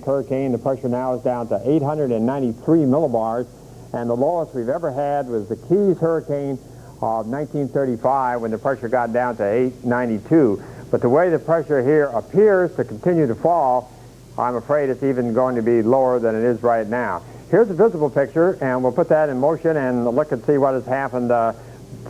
hurricane. The pressure now is down to 893 millibars, and the lowest we've ever had was the Keys hurricane of 1935 when the pressure got down to 892. But the way the pressure here appears to continue to fall, I'm afraid it's even going to be lower than it is right now. Here's a visible picture, and we'll put that in motion and look and see what has happened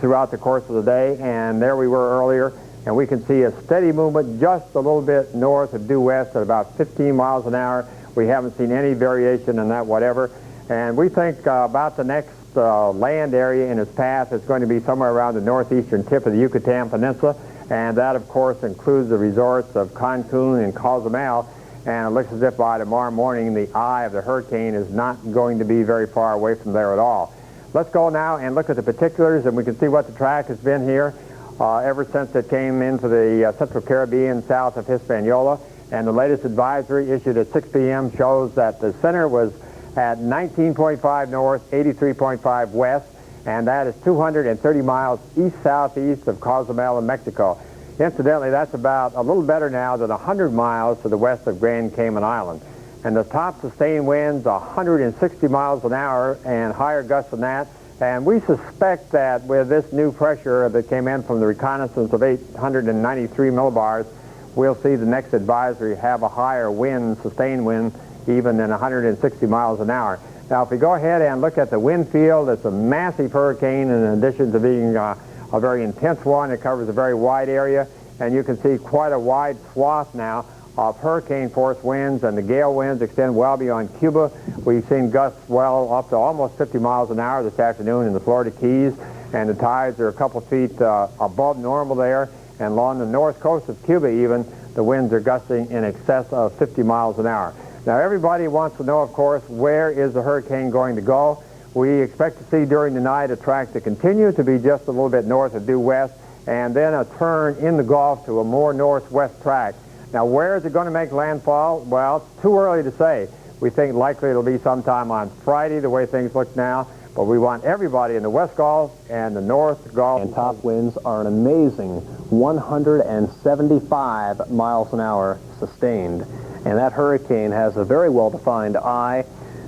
throughout the course of the day. And there we were earlier, and we can see a steady movement just a little bit north of due west at about 15 miles an hour. We haven't seen any variation in that whatever. And we think about the next land area in its path is going to be somewhere around the northeastern tip of the Yucatan Peninsula. And that, of course, includes the resorts of Cancun and Cozumel. And it looks as if by tomorrow morning, the eye of the hurricane is not going to be very far away from there at all. Let's go now and look at the particulars, and we can see what the track has been here ever since it came into the Central Caribbean south of Hispaniola. And the latest advisory issued at 6 p.m. shows that the center was at 19.5 north, 83.5 west, and that is 230 miles east-southeast of Cozumel in Mexico. Incidentally, that's about a little better now than 100 miles to the west of Grand Cayman Island. And the top sustained winds 160 miles an hour and higher gusts than that. And we suspect that with this new pressure that came in from the reconnaissance of 893 millibars, we'll see the next advisory have a higher wind, sustained wind, even than 160 miles an hour. Now, if we go ahead and look at the wind field, it's a massive hurricane in addition to being a very intense one. It covers a very wide area, and you can see quite a wide swath now of hurricane-force winds, and the gale winds extend well beyond Cuba. We've seen gusts well up to almost 50 miles an hour this afternoon in the Florida Keys, and the tides are a couple feet above normal there. And along the north coast of Cuba even, the winds are gusting in excess of 50 miles an hour. Now, everybody wants to know, of course, where is the hurricane going to go? We expect to see during the night a track to continue to be just a little bit north of due west, and then a turn in the Gulf to a more northwest track. Now, where is it going to make landfall? Well, it's too early to say. We think likely it'll be sometime on Friday, the way things look now, but we want everybody in the West Gulf and the North Gulf. And top winds are an amazing 175 miles an hour sustained. And that hurricane has a very well-defined eye.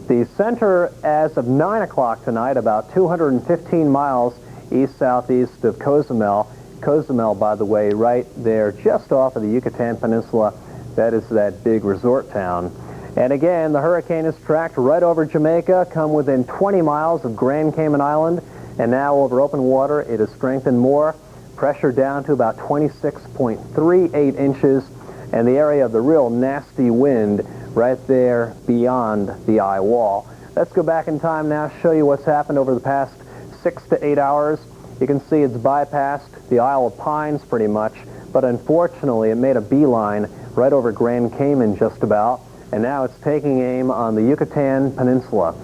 The center, as of 9 o'clock tonight, about 215 miles east-southeast of Cozumel. Cozumel, by the way, right there just off of the Yucatan Peninsula. That is that big resort town. And again, the hurricane is tracked right over Jamaica, come within 20 miles of Grand Cayman Island, and now over open water it is strengthened more. Pressure down to about 26.38 inches, and the area of the real nasty wind right there beyond the eye wall. Let's go back in time now, show you what's happened over the past 6 to 8 hours. You can see it's bypassed the Isle of Pines pretty much, but unfortunately it made a beeline right over Grand Cayman just about, and now it's taking aim on the Yucatan Peninsula.